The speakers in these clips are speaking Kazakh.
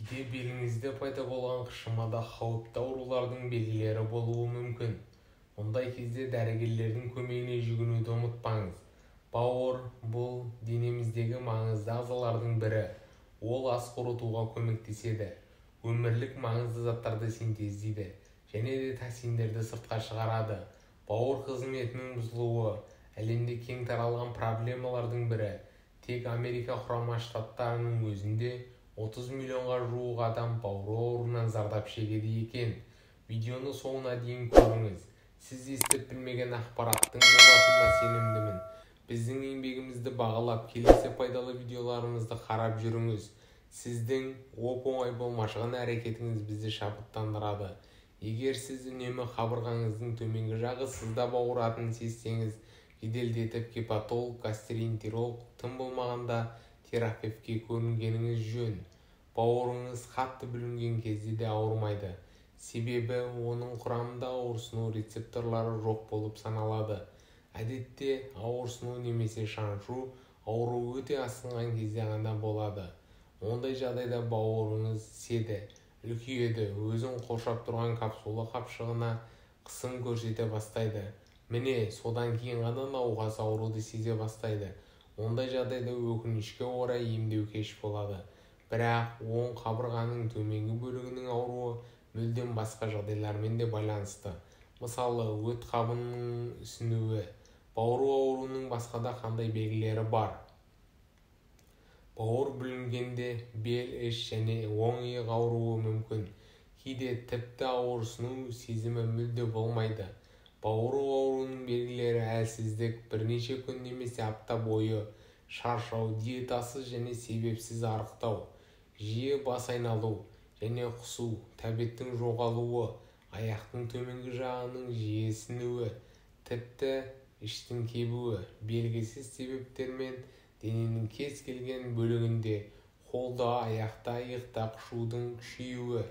Кейде беліңізде пайда болған қышымада қауіпті аурулардың белгілері болуы мүмкін. Мұндай кезде дәрігерлердің көмегіне жүгінуді ұмытпаңыз. Бауыр бұл денеміздегі маңызды ағзалардың бірі. Ол ас қорытуға көмектеседі, өмірлік маңызды заттарды синтездейді және де токсиндерді сыртқа шығарады. Бауыр қызметінің бұзылуы әлемде кең таралған проблемалардың бірі. Тек Америка құрама штаттарының өзінде 30 миллионға жуық адам бауыр ауруынан зардап шегеді екен. Видеоны соңына дейін көріңіз. Сіз естіп білмеген ақпараттың болатынына сенімдімін. Біздің еңбегімізді бағалап, келесі пайдалы видеоларымызды қарап жүріңіз. Сіздің оп-оңай болмашыған әрекетіңіз бізді шабыттандырады. Егер сіз үнемі қабырғаңыздың төменгі жағы сыздап ауыратынын сезсеңіз, жеделдетіп гепатолог, гастроэнтеролог, тым болмағанда терапевтке көрінгеніңіз жөн. Бауырыңыз қатты бүлінген кезде де ауырмайды. Себебі оның құрамында ауырсыну рецепторлары жоқ болып саналады. Әдетте ауырсыну немесе шаншу ауруы өте асқынған кезде ғана болады. Ондай жағдайда бауырыңыз седі, үлкейеді, өзін қоршап тұрған капсула қапшығына қысым көрсете бастайды. Міне, содан кейін ғана науқас ауруды сезе бастайды. Ондай жағдайда өкінішке орай емдеу кеш болады. Бірақ оң қабырғаның төменгі бөлігінің ауруы мүлдем басқа жағдайлармен де байланысты. Мысалы, өт қабының ісінуі. Бауыр ауруының басқа да қандай белгілері бар? Бауыр бүлінгенде бел, іш және оң иық ауруы мүмкін. Кейде тіпті ауырсыну сезімі мүлде болмайды. Бауыр ауруының белгілері әлсіздік, бірнеше күн немесе апта бойы шаршау, диетасыз және себепсіз арықтау, жиі бас айналу және құсу, тәбеттің жоғалуы, аяқтың төменгі жағының жиі ісінуі, тіпті іштің кебуі, белгісіз себептермен дененің кез келген бөлігінде, қолда, аяқта, иықта қышудың күшеюі.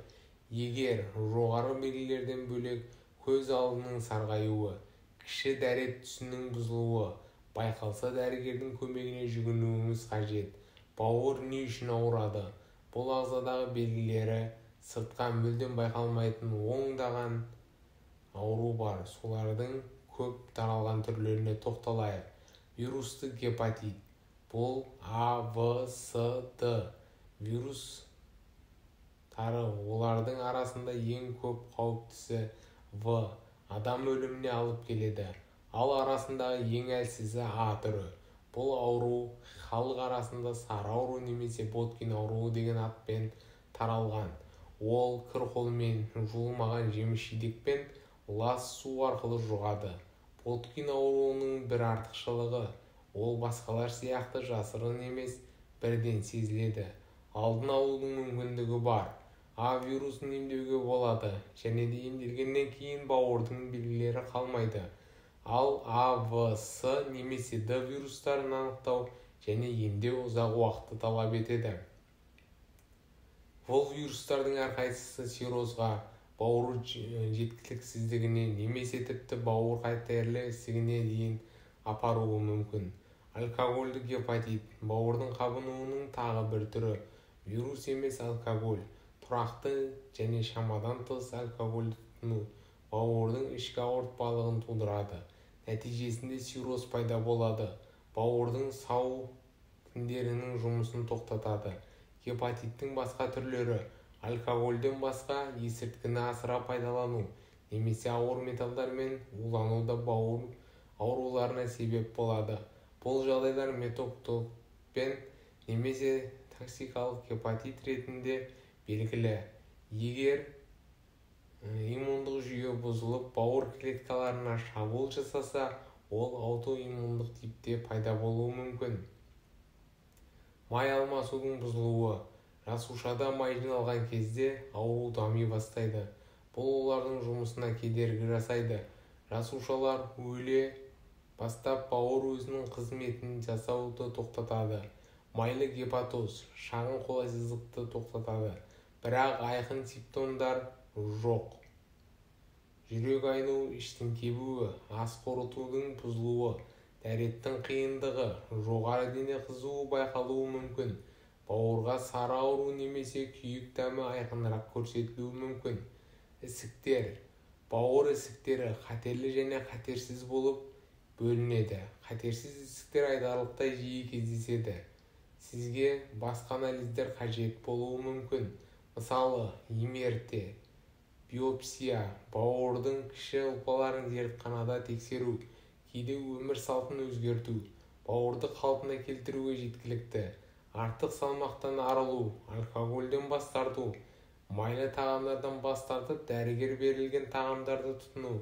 Егер жоғары белгілерден бөлек көз алдының сарғаюы, кіші дәрет түсінің бұзылуы байқалса, дәрігердің көмегіне жүгінуіңіз қажет. Бауыр не үшін ауырады? Бұл ағзадағы белгілері сыртқа мүлдем байқалмайтын ондаған ауру бар. Солардың көп таралған түрлеріне тоқталайық. Вирусты гепатит. Бұл А, В, С, Д вирустары. Олардың арасында ең көп қауіптісі В. Адам өліміне алып келеді. Ал арасындағы ең әлсізі А түрі. Бұл ауру халық арасында сары ауру немесе Боткин ауруы деген атпен таралған. Ол кір қолмен жуылмаған жеміс-жидекпен лас су арқылы жұғады. Боткин ауруының бір артықшылығы, ол басқалар сияқты жасырын емес, бірден сезіледі. Алдын алудың мүмкіндігі бар. А вирусын емдеуге болады және де емделгеннен кейін бауырдың белгілері қалмайды. Ал А, В, С немесе Д вирустарын анықтау және емдеу ұзақ уақытты талап етеді. Бұл вирустардың әрқайсысы циррозға, бауыр жеткіліксіздігіне немесе тіпті бауыр қатерлі ісігіне дейін апаруы мүмкін. Алкогольді гепатит бауырдың қабынуының тағы бір түрі. Вирус емес алкоголь. Тұрақты және шамадан тыс алкогольді тұтыну бауырдың ішкі ауыртпалығын тудырады. Нәтижесінде цирроз пайда болады. Бауырдың сау тіндерінің жұмысын тоқтатады. Гепатиттің басқа түрлері: алкогольден басқа есірткіні асыра пайдалану немесе ауыр металдармен улану да бауыр ауруларына себеп болады. Бұл жағдайлар метоктоппен немесе токсикалық гепатит ретінде белгілі. Егер иммундық жүйе бұзылып, бауыр клеткаларына шабуыл жасаса, ол аутоиммундық типте пайда болуы мүмкін. Май алмасудың бұзылуы. Жасушада май жиналған кезде ауру дами бастайды. Бұл олардың жұмысына кедергі жасайды. Жасушалар өле бастап, бауыр өзінің қызметін жасауды тоқтатады. Майлы гепатоз шағын қолайсыздықты тоқтатады, бірақ айқын симптомдар жоқ. Жүрек айну, іштің кебуі, ас қорытудың бұзылуы, дәреттің қиындығы, жоғары дене қызуы байқалуы мүмкін. Бауырға сары ауру немесе күйік дәмі айқынырақ көрсетілуі мүмкін. Ісіктер. Бауыр ісіктері қатерлі және қатерсіз болып бөлінеді. Қатерсіз ісіктер айтарлықтай жиі кездеседі. Сізге басқа анализдер қажет болуы мүмкін. Мысалы, МРТ, биопсия, бауырдың кіші ұлпаларын зертханада тексеру, кейде өмір салтын өзгерту, бауырды қалпына келтіруге жеткілікті. Артық салмақтан арылу, алкогольден бас тарту, майлы тағамдардан бас тартып, дәрігер берілген тағамдарды тұтыну.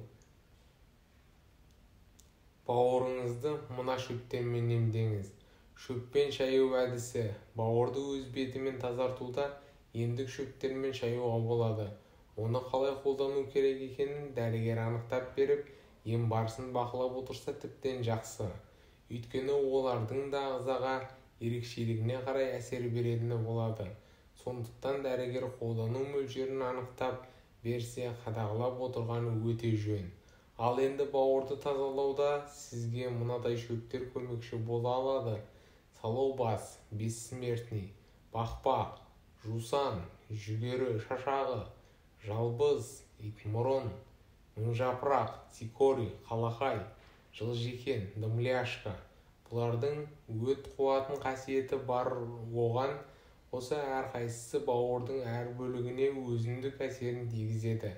Бауырыңызды мына шөптермен емдеңіз. Шөппен шаю әдісі. Бауырды өз бетімен тазартуда емдік шөптермен шаюға болады. Оны қалай қолдану керек екенін дәрігер анықтап беріп, ем барысын бақылап отырса тіптен жақсы. Өйткені олардың да ағзаға ерекшелігіне қарай әсер беретіні болады. Сондықтан дәрігер қолдану мөлшерін анықтап берсе қадағалап отырғаны өте жөн. Ал енді бауырды тазалауда сізге мынадай шөптер көмекші бола алады. Салаубас, бессмертный, бақпақ, жусан, жүгері шашағы, жалбыз, итмұрын, мыңжапырақ, цикорий, қалақай, жылжекен, дымляшка. Бұлардың өт қуатын қасиеті бар. Оған қоса әрқайсысы бауырдың әр бөлігіне өзіндік әсерін тигізеді.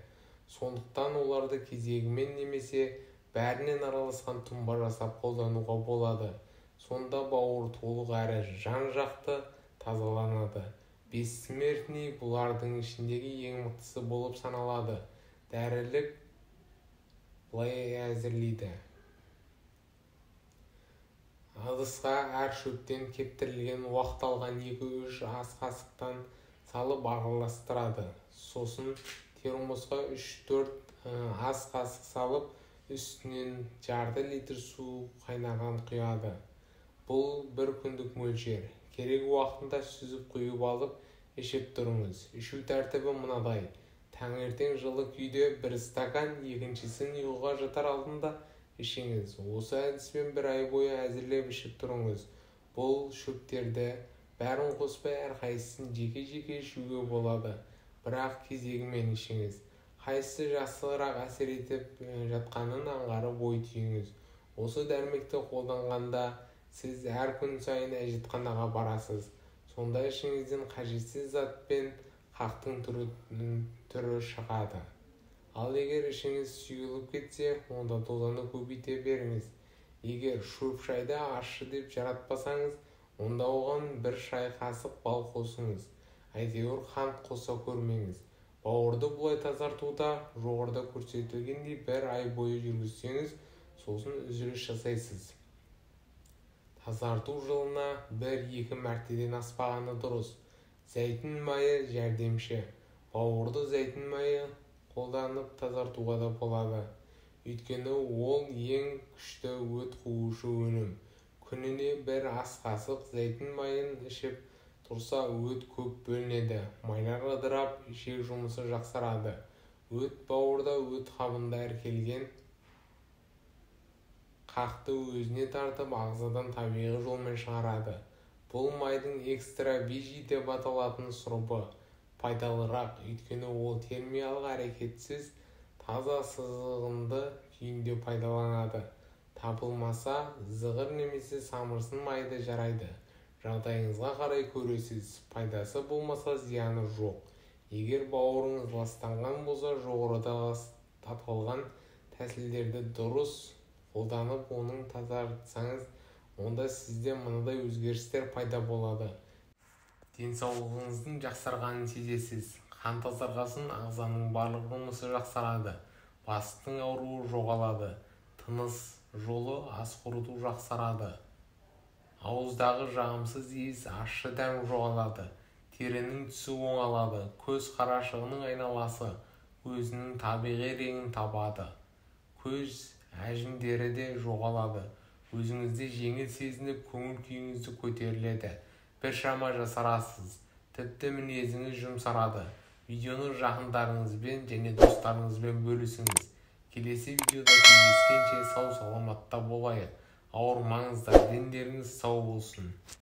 Сондықтан оларды кезегімен немесе бәрінен араласқан тұнба жасап қолдануға болады. Сонда бауыр толық әрі жан-жақты тазаланады. Бессмертный бұлардың ішіндегі ең мықтысы болып саналады. Дәрілік былай әзірлейді. Ыдысқа әр шөптен кептірілген уақталған 2-3 ас қасықтан салып араластырады. Сосын термосқа 3-4 ас қасық салып, үстінен жарты литр су қайнаған құяды. Бұл 1 күндік мөлшер. Керек уақытында сүзіп құйып алып, ішіп тұрыңыз. Ішу тәртібі мынадай. Таңертең жылы күйде 1 стакан, екіншісін ұйқыға жатар алдында ішіңіз. Осы әдіспен 1 ай бойы әзірлеп ішіп тұрыңыз. Бұл шөптерді бәрін қоспай әрқайсысын жеке-жеке ішуге болады. Бірақ кезегімен ішіңіз. Қайсысы жақсырақ әсер етіп жатқанын аңғарып ой түйіңіз. Осы дәрмекті қолданғанда сіз әр күн сайын әжетханаға барасыз. Сонда ішіңізден қажетсіз зат пен қақтың түрі шығады. Ал егер ішіңіз сұйылып кетсе, онда дозаны көбейте беріңіз. Егер шөп шайды ащы деп жаратпасаңыз, онда оған 1 шай қасық бал қосыңыз. Әйтеуір қант қоса көрмеңіз. Бауырды бұлай тазартуда жоғарыда көрсетілгендей 1 ай бойы жүргізсеңіз, сосын үзіліс жасайсыз. Тазарту жылына 1-2 мәртеден аспағаны дұрыс. Зәйтүн майы жәрдемші. Бауырды зәйтүн майы қолданып тазартуға да болады. Өйткені ол ең күшті өт қуушы өнім. Күніне 1 ас қасық зәйтүн майын ішіп тұрса өт көп бөлінеді. Майлар ыдырап, ішек жұмысы жақсарады. Өт бауырда өт қабында іркелген қақты өзіне тартып, ағзадан табиғи жолмен шығарады. Бұл майдың экстравижи деп аталатын сұрыбы пайдалырақ, өйткені ол термиялық әрекетсіз таза сызғынды күйінде пайдаланады. Табылмаса, зығыр немесе самырсын майды жарайды. Жағдайыңызға қарай көресіз. Пайдасы болмаса зияны жоқ. Егер бауырыңыз ластанған болса, жоғарыда аталған тәсілдерді дұрыс қолданып, оның тазартсаңыз, онда сізде мынадай өзгерістер пайда болады. Денсаулығыңыздың жақсарғанын сезесіз. Қан тазарғасын, ағзаның барлық жұмысы жақсарады. Бастың ауруы жоғалады. Тыныс жолы ас қорыту жақсарады. Ауыздағы жағымсыз иіс, ащы дәм жоғалады. Терінің түсі оңалады. Көз қарашығының айналасы өзінің табиғи реңін табады. Көз әжімдері де жоғалады. Өзіңізді жеңіл сезініп, көңіл күйіңізді көтеріледі. Біршама жасарасыз. Тіпті мінезіңіз жұмсарады. Видеоны жақындарыңызбен және достарыңызбен бөлісіңіз. Келесі видеода кездескенше сау саламатта болайық. Ауырмаңыздар, дендеріңіз сау болсын.